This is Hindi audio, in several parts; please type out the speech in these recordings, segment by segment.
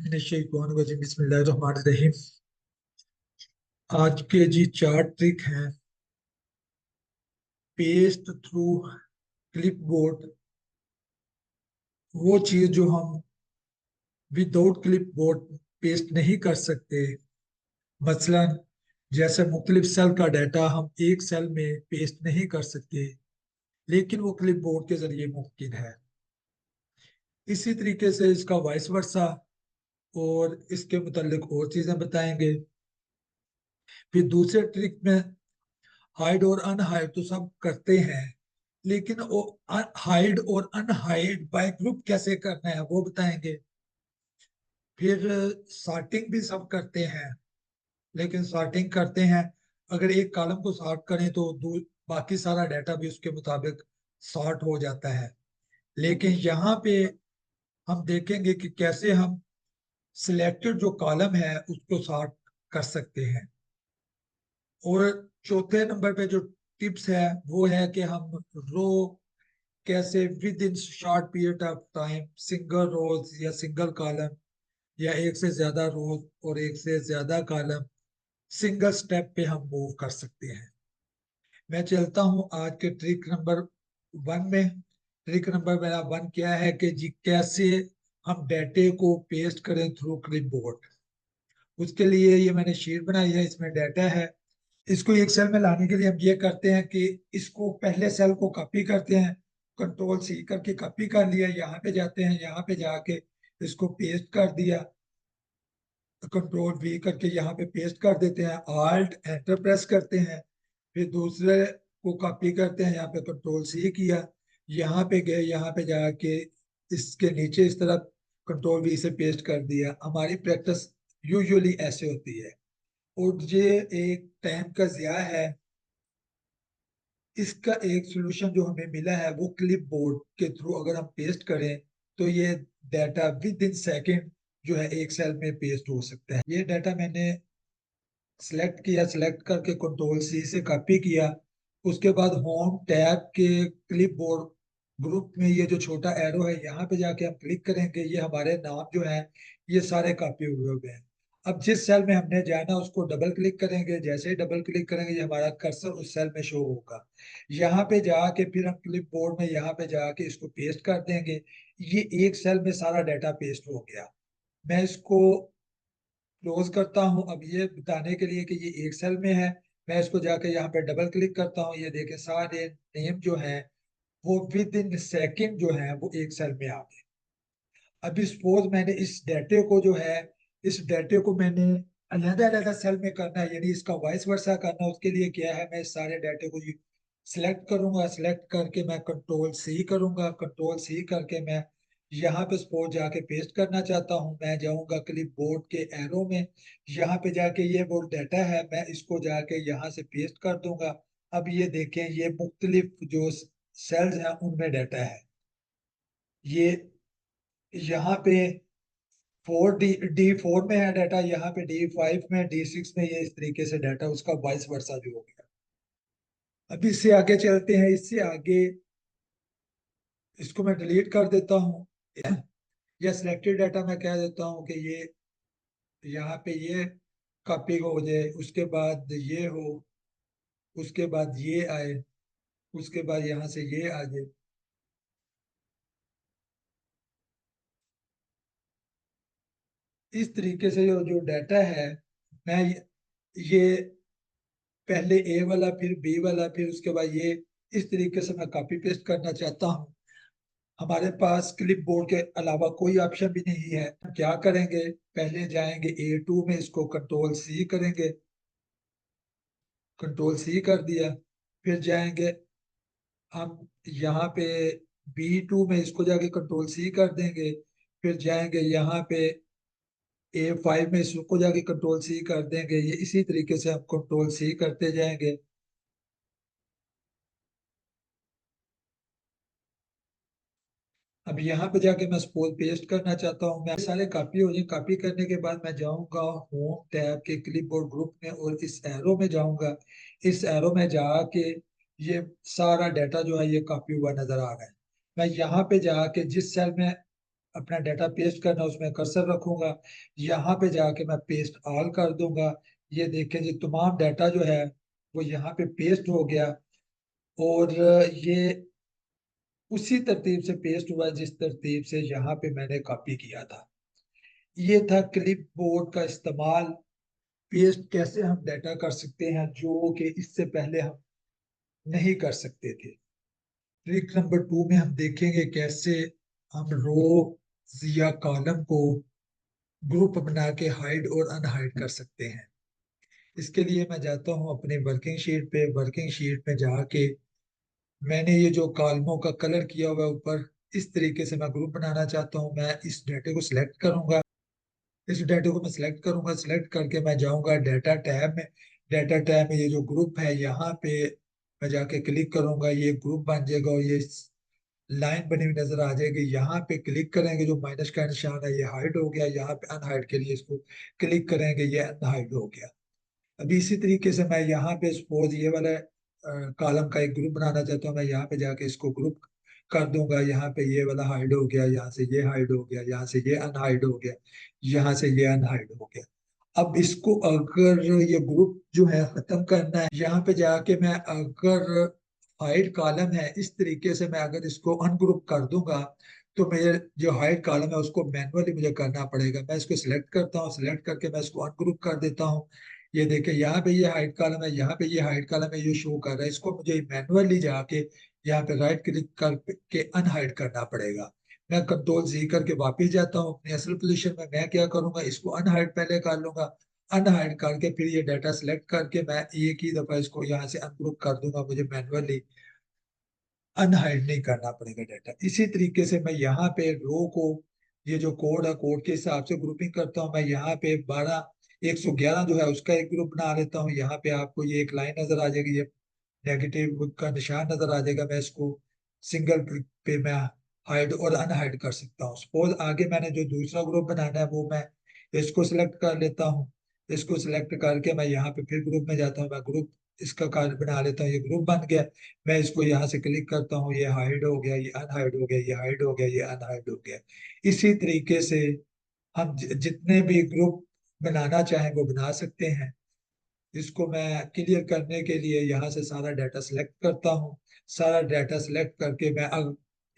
बिस्मिल्लाहिर्रहमानिर्रहीम। आज के जी चार ट्रिक हैं। पेस्ट थ्रू क्लिपबोर्ड, वो चीज जो हम विदाउट क्लिपबोर्ड पेस्ट नहीं कर सकते। मसलन जैसे मुख्तलिफ सेल का डाटा हम एक सेल में पेस्ट नहीं कर सकते, लेकिन वो क्लिपबोर्ड के जरिए मुमकिन है। इसी तरीके से इसका वाइस वर्सा, और इसके मुतालिक और चीजें बताएंगे। फिर दूसरे ट्रिक में हाइड और अनहाइड तो सब करते हैं, लेकिन वो हाइड और अनहाइड बाय ग्रुप कैसे करना है वो बताएंगे। फिर सॉर्टिंग भी सब करते हैं, लेकिन सॉर्टिंग करते हैं अगर एक कॉलम को सॉर्ट करें तो बाकी सारा डाटा भी उसके मुताबिक सॉर्ट हो जाता है। लेकिन यहाँ पे हम देखेंगे कि कैसे हम सिलेक्टेड जो कॉलम है उसको सॉर्ट कर सकते हैं। और चौथे नंबर पे जो टिप्स है वो है कि हम रो कैसे within short period of time single rows या सिंगल कॉलम या एक से ज्यादा रोज और एक से ज्यादा कॉलम सिंगल स्टेप पे हम मूव कर सकते हैं। मैं चलता हूं आज के ट्रिक नंबर वन में। ट्रिक नंबर मेरा वन क्या है कि जी कैसे हम डाटे को पेस्ट करें थ्रू क्लिपबोर्ड। उसके लिए ये मैंने शीट बनाई है, इसमें डाटा है। इसको एक सेल में लाने के लिए हम ये करते हैं कि इसको पहले सेल को कॉपी करते हैं। कंट्रोल सी करके कॉपी कर लिया, यहाँ पे जाते हैं, यहाँ पे जाके इसको पेस्ट कर दिया। कंट्रोल वी करके यहाँ पे पेस्ट कर देते हैं, आल्ट एंटर प्रेस करते हैं। फिर दूसरे को कॉपी करते हैं, यहाँ पे कंट्रोल सी किया, यहाँ पे गए, यहाँ पे जाके इसके नीचे इस तरफ कंट्रोल वी से पेस्ट कर दिया। हमारी प्रैक्टिस यूजुअली ऐसे होती है। और ये एक टाइम का ज़िया है। इसका एक सोल्यूशन जो हमें मिला है वो क्लिप बोर्ड के थ्रू अगर हम पेस्ट करें तो ये डाटा विद इन सेकेंड जो है एक सेल में पेस्ट हो सकता है। ये डाटा मैंने सिलेक्ट किया, सिलेक्ट करके कंट्रोल सी से कॉपी किया। उसके बाद होम टैब के क्लिप बोर्ड ग्रुप में ये जो छोटा एरो है यहाँ पे जाके हम क्लिक करेंगे, ये हमारे नाम जो है ये सारे कॉपी हुए हुए हैं। अब जिस सेल में हमने जाना उसको डबल क्लिक करेंगे, जैसे ही डबल क्लिक करेंगे ये हमारा कर्सर उस सेल में शो होगा। यहाँ पे जाके फिर हम क्लिप बोर्ड में यहाँ पे जाके इसको पेस्ट कर देंगे। ये एक सेल में सारा डाटा पेस्ट हो गया। मैं इसको क्लोज करता हूं। अब ये बताने के लिए कि ये एक सेल में है, मैं इसको जाके यहाँ पे डबल क्लिक करता हूँ। ये देखें सारे नेम जो है वो विद इन सेकेंड जो है वो एक सेल में आ गए। अभी सपोज मैंने इस डाटे को जो है, इस डाटे को मैंने अलग अलग सेल में करना है, यानी इसका वाइस वर्सा करना है। उसके लिए क्या है, मैं इस सारे डाटे को सिलेक्ट करूंगा, सिलेक्ट करके मैं कंट्रोल सी करूंगा, कंट्रोल सी करके मैं यहाँ पे सपोज जाके पेस्ट करना चाहता हूँ। मैं जाऊंगा क्लिप बोर्ड के एरो में, यहाँ पे जाके ये वो डाटा है मैं इसको जाके यहाँ से पेस्ट कर दूंगा। अब ये देखें ये मुख्तलिफ जो सेल्स हैं उनमें डाटा है। ये यहाँ पे फोर डी 4 में है डाटा, यहाँ पे D5 में, D6 में, ये इस तरीके से डाटा उसका वाइस वर्सा भी हो गया। अब इससे आगे चलते हैं। इससे आगे इसको मैं डिलीट कर देता हूँ या सिलेक्टेड डाटा मैं कह देता हूँ कि ये यहाँ पे ये कॉपी हो जाए, उसके बाद ये हो, उसके बाद ये आए, उसके बाद यहाँ से ये आ जाए। इस तरीके से जो डाटा है मैं ये पहले ए वाला फिर बी वाला फिर उसके बाद ये, इस तरीके से मैं कॉपी पेस्ट करना चाहता हूँ। हमारे पास क्लिप बोर्ड के अलावा कोई ऑप्शन भी नहीं है। हम क्या करेंगे, पहले जाएंगे A2 में, इसको कंट्रोल सी करेंगे, कंट्रोल सी कर दिया। फिर जाएंगे हम यहाँ पे B2 में, इसको जाके कंट्रोल सी कर देंगे। फिर जाएंगे यहाँ पे A5 में, इसको जाके कंट्रोल सी कर देंगे। ये इसी तरीके से हम कंट्रोल सी करते जाएंगे। अब यहाँ पे जाके मैं सपोज पेस्ट करना चाहता हूँ, मैं सारे कॉपी हो जाए। कॉपी करने के बाद मैं जाऊंगा होम टैब के क्लिपबोर्ड ग्रुप में और इस एरो में जाऊंगा। इस एरो में जाके ये सारा डाटा जो है ये कॉपी हुआ नजर आ रहा है। मैं यहाँ पे जाके जिस सेल में अपना डाटा पेस्ट करना, उसमें कर्सर रखूंगा, यहाँ पे जाके मैं पेस्ट ऑल कर दूंगा। ये देखें जी, तमाम डाटा जो है वो यहाँ पे पेस्ट हो गया। और ये उसी तरतीब से पेस्ट हुआ जिस तरतीब से यहाँ पे मैंने कॉपी किया था। ये था क्लिप बोर्ड का इस्तेमाल। पेस्ट कैसे हम डाटा कर सकते हैं जो कि इससे पहले हम नहीं कर सकते थे। ट्रिक नंबर 2 में हम देखेंगे कैसे हम रो या कॉलम को ग्रुप बना के हाइड और अनहाइड कर सकते हैं। इसके लिए मैं जाता हूं अपने वर्किंग शीट पे। वर्किंग शीट में जाके मैंने ये जो कॉलमों का कलर किया हुआ है ऊपर, इस तरीके से मैं ग्रुप बनाना चाहता हूं। मैं इस डाटे को सिलेक्ट करूंगा, इस डाटे को मैं सिलेक्ट करूंगा। सिलेक्ट करके मैं जाऊंगा डाटा टैब में। डाटा टैब में ये जो ग्रुप है यहाँ पे मैं जाके क्लिक करूंगा, ये ग्रुप बन जाएगा और ये लाइन बनी हुई नजर आ जाएगी। यहाँ पे क्लिक करेंगे, जो माइनस का निशान है ये हाइड हो गया। यहाँ पे अनहाइड के लिए इसको क्लिक करेंगे, ये अनहाइड हो गया। अभी इसी तरीके से मैं यहाँ पे सपोज ये वाला कॉलम का एक ग्रुप बनाना चाहता हूँ। मैं यहाँ पे जाके इसको ग्रुप कर दूंगा। यहाँ पे ये वाला हाइड हो गया, यहाँ से ये हाइड हो गया, यहाँ से ये अनहाइड हो गया, यहाँ से ये अनहाइड हो गया। अब इसको अगर ये ग्रुप जो है खत्म करना है, यहाँ पे जाके मैं अगर हाइड कॉलम है इस तरीके से मैं अगर इसको अनग्रुप कर दूंगा, तो मेरे जो हाइड कॉलम है उसको मैनुअली मुझे करना पड़ेगा। मैं इसको सिलेक्ट करता हूँ, सिलेक्ट करके मैं इसको अनग्रुप कर देता हूँ। ये देखिए यहाँ पे ये हाइड कॉलम है, यहाँ पे ये हाइड कॉलम है, ये शो कर रहा है। इसको मुझे मैनुअली जाके यहाँ पे राइट क्लिक करके अनहाइड करना पड़ेगा। मैं कंट्रोल जी करके वापस जाता हूँ अपनी असल पोजीशन में। मैं क्या करूंगा, इसको अनहाइड पहले कर लूंगा। अनहाइड करके फिर ये डाटा सिलेक्ट करके मैं एक ही दफा इसको यहाँ से अनग्रुप कर दूंगा। मुझे मैनुअली अनहाइड नहीं करना पड़ेगा डाटा। इसी तरीके से मैं यहाँ पे रो को, ये जो कोड है कोड के हिसाब से ग्रुपिंग करता हूँ। मैं यहाँ पे 111 जो है उसका एक ग्रुप बना लेता हूँ। यहाँ पे आपको ये एक लाइन नजर आ जाएगी, ये नेगेटिव का निशान नजर आ जाएगा। मैं इसको सिंगल क्लिक पे मैं हाइड और अनहाइड कर सकता हूँ। सपोज आगे मैंने जो दूसरा ग्रुप बनाना है वो मैं इसको सिलेक्ट कर लेता हूँ। इसको सिलेक्ट करके मैं यहाँ पे फिर ग्रुप में जाता हूँ। मैं ग्रुप इसका कार्ड बना लेता हूँ, ये ग्रुप बन गया। मैं इसको यहाँ से क्लिक करता हूँ, ये हाइड हो गया, ये अनहाइड हो गया, ये हाइड हो गया, ये अनहाइड हो गया। इसी तरीके से हम जितने भी ग्रुप बनाना चाहें वो बना सकते हैं। इसको मैं क्लियर करने के लिए यहाँ से सारा डाटा सिलेक्ट करता हूँ। सारा डाटा सिलेक्ट करके मैं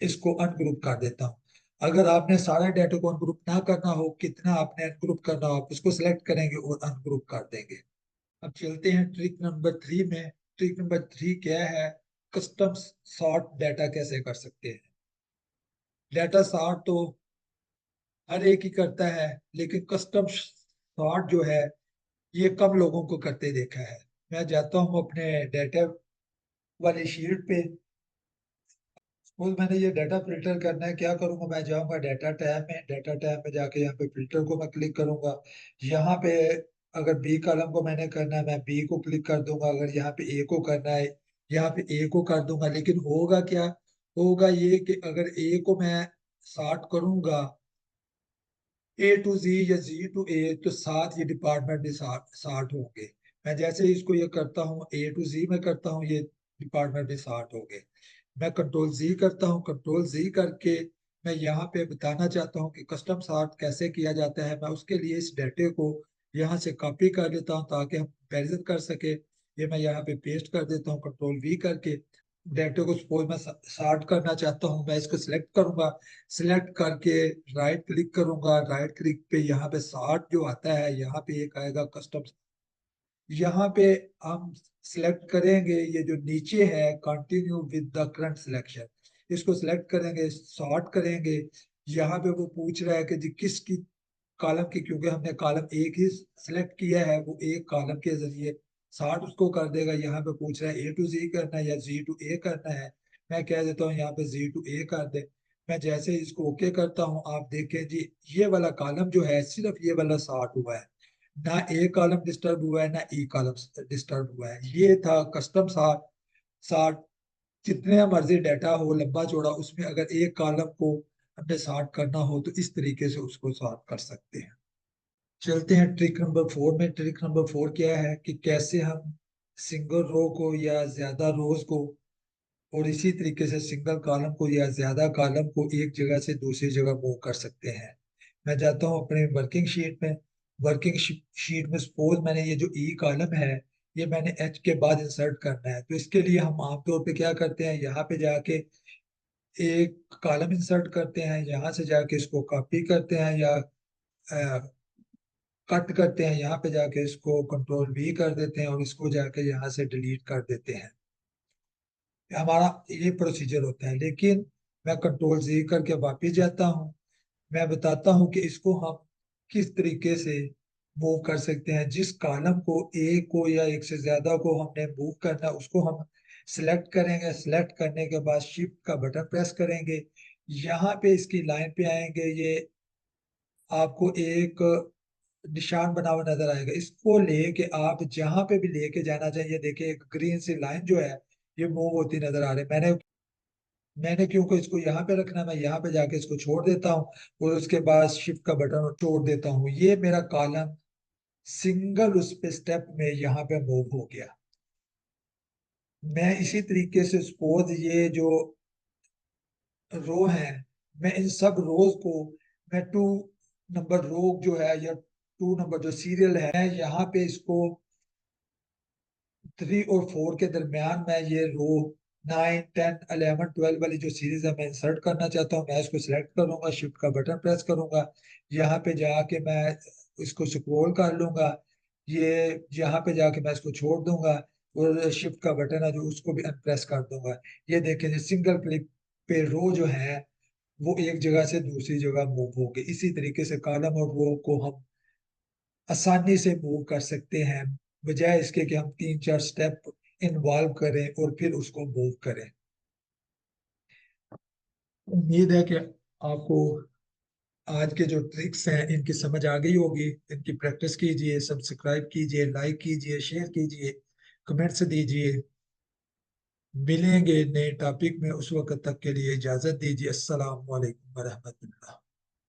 इसको अनग्रुप कर देता हूँ। अगर आपने सारा डाटा को अनग्रुप ना करना हो, कितना आपने अनग्रुप करना हो, आप उसको सिलेक्ट करेंगे और अनग्रुप कर देंगे। अब चलते हैं ट्रिक नंबर 3 में। ट्रिक नंबर 3 क्या है, कस्टम सॉर्ट डाटा कैसे कर सकते हैं। डाटा सॉर्ट तो हर एक ही करता है, लेकिन कस्टम सॉर्ट जो है ये कम लोगों को करते देखा है। मैं जाता हूँ अपने डाटा वाली शीट पे। सपोज मैंने ये डाटा फिल्टर करना है, क्या करूंगा, मैं जाऊंगा डाटा टैब में। डाटा टैब में जाके यहाँ पे फिल्टर को मैं क्लिक करूंगा। यहाँ पे अगर बी कॉलम को मैंने करना है, मैं बी को क्लिक कर दूंगा। अगर यहाँ पे ए को करना है, यहाँ पे ए को कर दूंगा। लेकिन होगा क्या, होगा ये कि अगर ए को मैं सॉर्ट करूंगा ए टू जी या जी टू ए, तो साथ ये डिपार्टमेंट भी साठ होंगे। मैं जैसे ही इसको ये करता हूँ, ए टू जी में करता हूँ, ये डिपार्टमेंट भी साठ हो गए। मैं कंट्रोल जी करता हूँ। कंट्रोल जी करके मैं यहाँ पे बताना चाहता हूँ कि कस्टम सॉर्ट कैसे किया जाता है। मैं उसके लिए इस डाटे को यहाँ से कॉपी कर लेता हूँ ताकि हम कंपेरिजन कर सके। ये मैं यहाँ पे पेस्ट कर देता हूँ कंट्रोल वी करके। डाटे को सपोज मैं सॉर्ट करना चाहता हूँ, मैं इसको सिलेक्ट करूंगा। सिलेक्ट करके राइट क्लिक करूंगा। राइट क्लिक पे यहाँ पे सॉर्ट जो आता है, यहाँ पे एक आएगा कस्टम। यहाँ पे हम सिलेक्ट करेंगे ये जो नीचे है, continue with the current selection. इसको सिलेक्ट करेंगे, सॉर्ट करेंगे। यहाँ पे वो पूछ रहा है कि जी किसकी कॉलम की, क्योंकि हमने कॉलम एक ही सिलेक्ट किया है, वो एक कॉलम के जरिए सॉर्ट उसको कर देगा। यहाँ पे पूछ रहा है ए टू जी करना है या जी टू ए करना है। मैं कह देता हूँ यहाँ पे जी टू ए कर दे। मैं जैसे ही इसको ओके करता हूँ, आप देखें जी ये वाला कॉलम जो है सिर्फ ये वाला सॉर्ट हुआ है। ना ए कॉलम डिस्टर्ब हुआ है, ना ई कॉलम डिस्टर्ब हुआ है। ये था कस्टम सॉर्ट। सॉर्ट जितने मर्जी डाटा हो लंबा चौड़ा, उसमें अगर एक कॉलम को हमने सॉर्ट करना हो तो इस तरीके से उसको सॉर्ट कर सकते हैं। चलते हैं ट्रिक नंबर 4 में। ट्रिक नंबर 4 क्या है कि कैसे हम सिंगल रो को या ज्यादा रोज को और इसी तरीके से सिंगल कॉलम को या ज्यादा कॉलम को एक जगह से दूसरी जगह मूव कर सकते हैं। मैं जाता हूँ अपने वर्किंग शीट में। वर्किंग शीट में सपोज मैंने ये जो ई कॉलम है, ये मैंने एच के बाद इंसर्ट करना है, तो इसके लिए हम आमतौर पे क्या करते हैं, यहाँ पे जाके एक कॉलम इंसर्ट करते हैं, यहाँ से जाके इसको कॉपी करते हैं या कट करते हैं, यहाँ पे जाके इसको कंट्रोल वी कर देते हैं और इसको जाके यहाँ से डिलीट कर देते हैं। हमारा ये प्रोसीजर होता है। लेकिन मैं कंट्रोल जी करके वापस जाता हूँ। मैं बताता हूँ कि इसको हम किस तरीके से मूव कर सकते हैं। जिस कॉलम को एक को या एक से ज्यादा को हमने मूव करना है, उसको हम सिलेक्ट करेंगे। सिलेक्ट करने के बाद शिफ्ट का बटन प्रेस करेंगे, यहाँ पे इसकी लाइन पे आएंगे, ये आपको एक निशान बना हुआ नजर आएगा। इसको लेके आप जहां पे भी लेके जाना चाहिए, देखिए एक ग्रीन सी लाइन जो है ये मूव होती नजर आ रही है। मैंने क्योंकि इसको यहाँ पे रखना है, मैं यहाँ पे जाके इसको छोड़ देता हूँ और उसके बाद शिफ्ट का बटन छोड़ देता हूँ। ये मेरा कॉलम सिंगल उस पे स्टेप में यहाँ पे मूव हो गया। मैं इसी तरीके से सपोज ये जो रो है, मैं इन सब रोज को, मैं टू नंबर रो जो है या टू नंबर जो सीरियल है, यहाँ पे इसको 3 और 4 के दरमियान मैं ये रो 9, 10, 11, 12 वाली जो सीरीज है मैं इंसर्ट करना चाहता हूँ। मैं इसको सिलेक्ट करूंगा, शिफ्ट का बटन प्रेस करूंगा, यहाँ पे जाके मैं इसको स्क्रॉल कर लूंगा, ये यहाँ पे जाके मैं इसको छोड़ दूंगा और शिफ्ट का बटन है जो उसको भी अनप्रेस कर दूंगा। ये देखें सिंगल क्लिक पे रो जो है वो एक जगह से दूसरी जगह मूव हो गई। इसी तरीके से कॉलम और रो को हम आसानी से मूव कर सकते हैं, बजाय इसके कि हम 3 4 स्टेप इन्वॉल्व करें और फिर उसको मूव करें। उम्मीद है कि आपको आज के जो ट्रिक्स हैं इनकी समझ आ गई होगी। इनकी प्रैक्टिस कीजिए, सब्सक्राइब कीजिए, लाइक कीजिए, शेयर कीजिए, कमेंट्स दीजिए। मिलेंगे नए टॉपिक में, उस वक्त तक के लिए इजाजत दीजिए। अस्सलाम वालेकुम वरहमतुल्लाह।